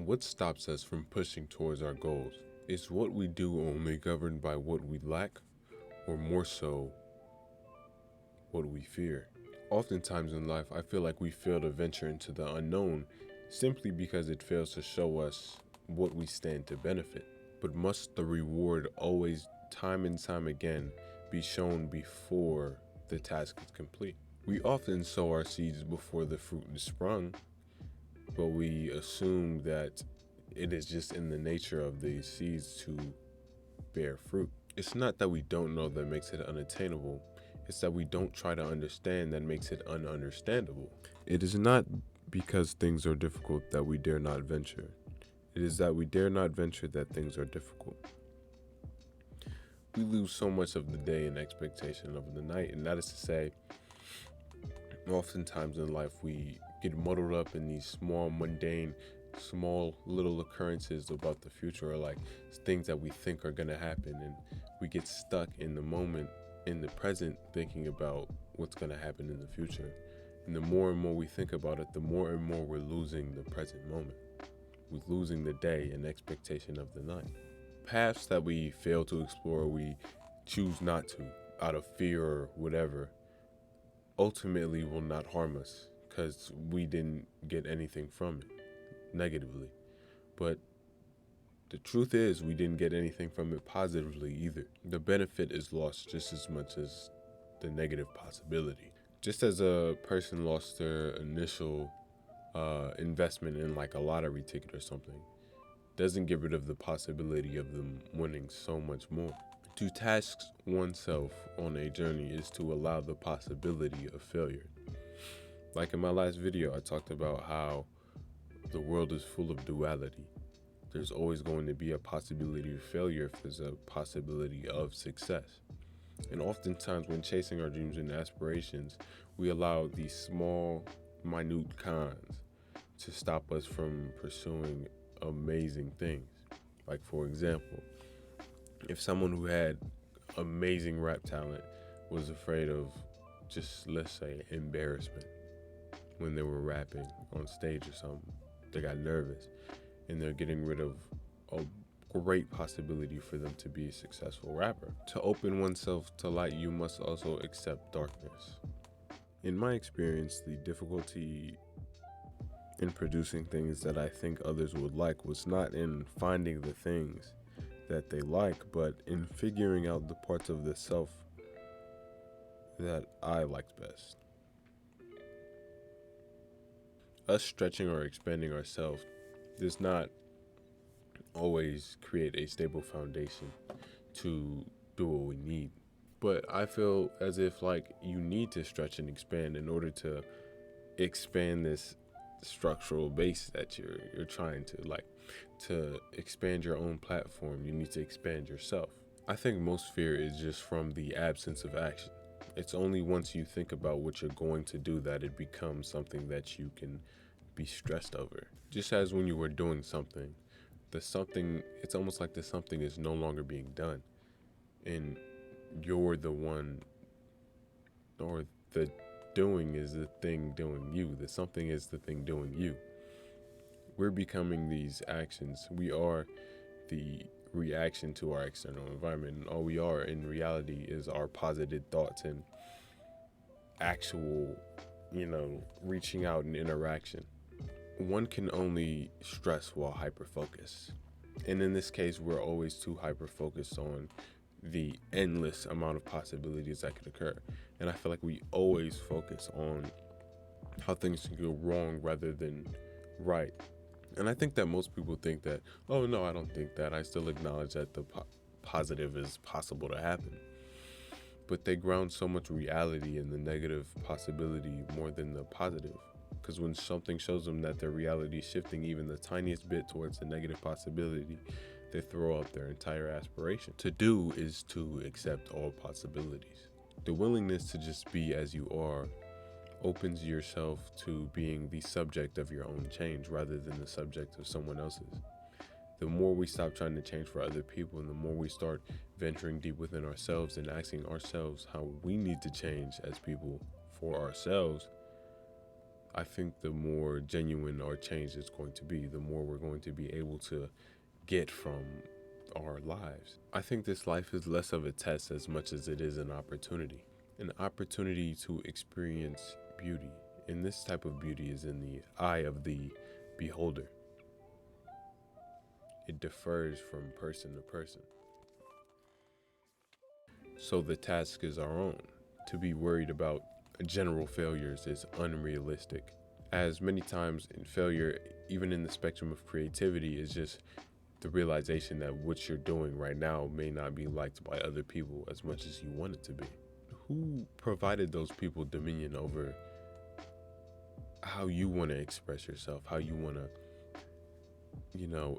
What stops us from pushing towards our goals? Is what we do only governed by what we lack, or more so, what we fear? Oftentimes in life, I feel like we fail to venture into the unknown simply because it fails to show us what we stand to benefit. But must the reward always, time and time again, be shown before the task is complete? We often sow our seeds before the fruit is sprung, but we assume that it is just in the nature of these seeds to bear fruit. It's not that we don't know that makes it unattainable, it's that we don't try to understand that makes it ununderstandable. It is not because things are difficult that we dare not venture. It is that we dare not venture that things are difficult. We lose so much of the day in expectation of the night, and that is to say, oftentimes in life we get muddled up in these small, mundane, small little occurrences about the future, or like things that we think are going to happen, and we get stuck in the moment, in the present, thinking about what's going to happen in the future. And the more and more we think about it, the more and more we're losing the present moment. We're losing the day in expectation of the night. Paths that we fail to explore, we choose not to, out of fear or whatever, ultimately will not harm us because we didn't get anything from it negatively. But the truth is, we didn't get anything from it positively either. The benefit is lost just as much as the negative possibility. Just as a person lost their initial investment in like a lottery ticket or something, doesn't get rid of the possibility of them winning so much more. To task oneself on a journey is to allow the possibility of failure. Like in my last video, I talked about how the world is full of duality. There's always going to be a possibility of failure if there's a possibility of success. And oftentimes when chasing our dreams and aspirations, we allow these small, minute cons to stop us from pursuing amazing things. Like, for example, if someone who had amazing rap talent was afraid of just, let's say, embarrassment when they were rapping on stage or something, they got nervous, and they're getting rid of a great possibility for them to be a successful rapper. To open oneself to light, you must also accept darkness. In my experience, the difficulty in producing things that I think others would like was not in finding the things that they like, but in figuring out the parts of the self that I liked best. Us stretching or expanding ourselves does not always create a stable foundation to do what we need. But I feel as if like you need to stretch and expand in order to expand this structural base that you're trying to expand your own platform. You need to expand yourself. I think most fear is just from the absence of action. It's only once you think about what you're going to do that it becomes something that you can be stressed over. Just as when you were doing something, it's almost like the something is no longer being done, and you're the one, or the doing is the thing doing you. The something is the thing doing you. We're becoming these actions. We are the reaction to our external environment, and all we are in reality is our positive thoughts and actual, reaching out and interaction. One can only stress while hyper-focused. And in this case, we're always too hyper-focused on the endless amount of possibilities that could occur. And I feel like we always focus on how things can go wrong rather than right. And I think that most people think that, oh no, I don't think that. I still acknowledge that the positive is possible to happen. But they ground so much reality in the negative possibility more than the positive. Because when something shows them that their reality is shifting even the tiniest bit towards the negative possibility, they throw up their entire aspiration. To do is to accept all possibilities. The willingness to just be as you are opens yourself to being the subject of your own change rather than the subject of someone else's. The more we stop trying to change for other people, and the more we start venturing deep within ourselves and asking ourselves how we need to change as people for ourselves, I think the more genuine our change is going to be, the more we're going to be able to get from our lives. I think this life is less of a test as much as it is an opportunity to experience beauty. And this type of beauty is in the eye of the beholder. It differs from person to person. So the task is our own. To be worried about general failures is unrealistic. As many times in failure, even in the spectrum of creativity, is just the realization that what you're doing right now may not be liked by other people as much as you want it to be. Who provided those people dominion over how you want to express yourself, how you want to,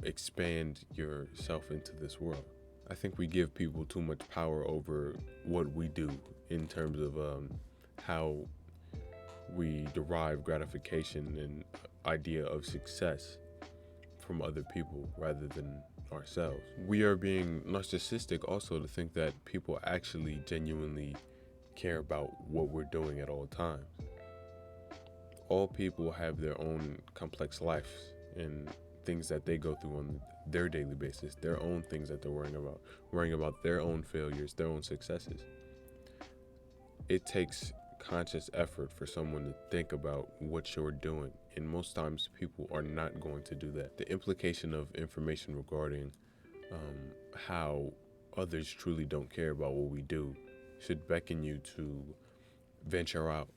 expand yourself into this world? I think we give people too much power over what we do in terms of how we derive gratification and idea of success from other people rather than ourselves. We are being narcissistic also to think that people actually genuinely care about what we're doing at all times. All people have their own complex lives and things that they go through on their daily basis, their own things that they're worrying about their own failures, their own successes. It takes conscious effort for someone to think about what you're doing, and most times people are not going to do that. The implication of information regarding how others truly don't care about what we do should beckon you to venture out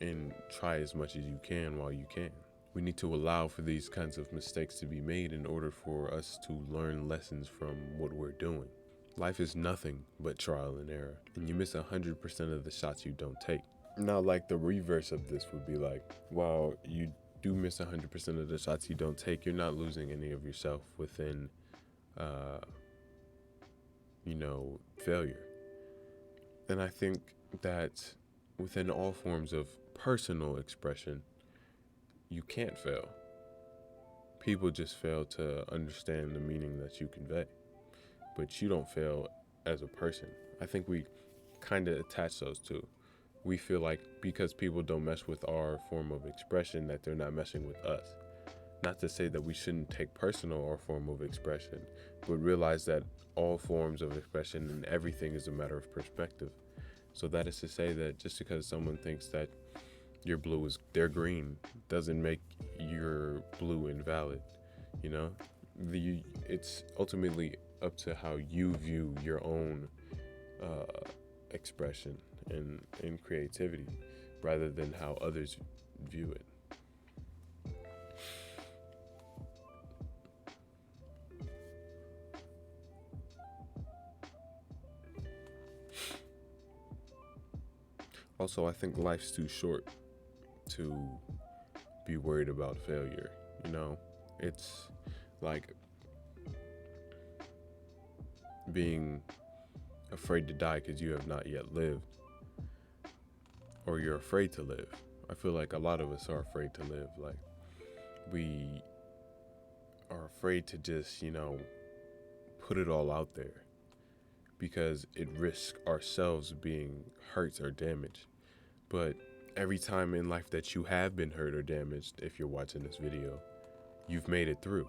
and try as much as you can while you can. We need to allow for these kinds of mistakes to be made in order for us to learn lessons from what we're doing. Life is nothing but trial and error, and you miss 100% of the shots you don't take. Now, like the reverse of this would be like, while you do miss 100% of the shots you don't take, you're not losing any of yourself within, failure. And I think that within all forms of personal expression, you can't fail. People just fail to understand the meaning that you convey, but you don't fail as a person. I think we kind of attach those two. We feel like because people don't mess with our form of expression that they're not messing with us. Not to say that we shouldn't take personal our form of expression, but realize that all forms of expression and everything is a matter of perspective. So that is to say that just because someone thinks that your blue is their green doesn't make your blue invalid. It's ultimately up to how you view your own expression and creativity rather than how others view it. Also, I think life's too short to be worried about failure. It's like being afraid to die because you have not yet lived, or you're afraid to live. I feel like a lot of us are afraid to live. Like, we are afraid to just, put it all out there because it risks ourselves being hurt or damaged. But every time in life that you have been hurt or damaged, if you're watching this video, you've made it through.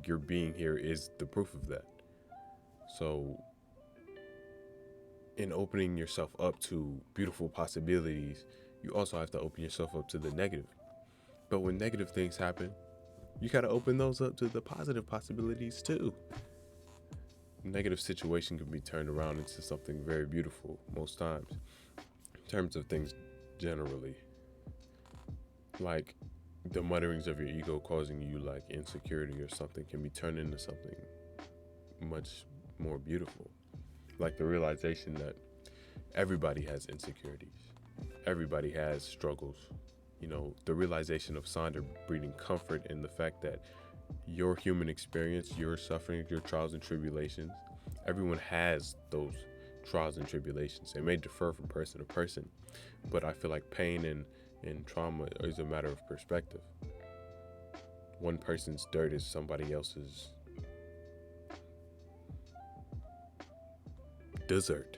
Your being here is the proof of that. So, in opening yourself up to beautiful possibilities, you also have to open yourself up to the negative. But when negative things happen, you gotta open those up to the positive possibilities too. Negative situation can be turned around into something very beautiful most times, in terms of things generally. Like the mutterings of your ego causing you like insecurity or something can be turned into something much more beautiful. Like the realization that everybody has insecurities. Everybody has struggles. The realization of Sonder breeding comfort in the fact that your human experience, your suffering, your trials and tribulations, everyone has those trials and tribulations. They may differ from person to person, but I feel like pain and trauma is a matter of perspective. One person's dirt is somebody else's dessert.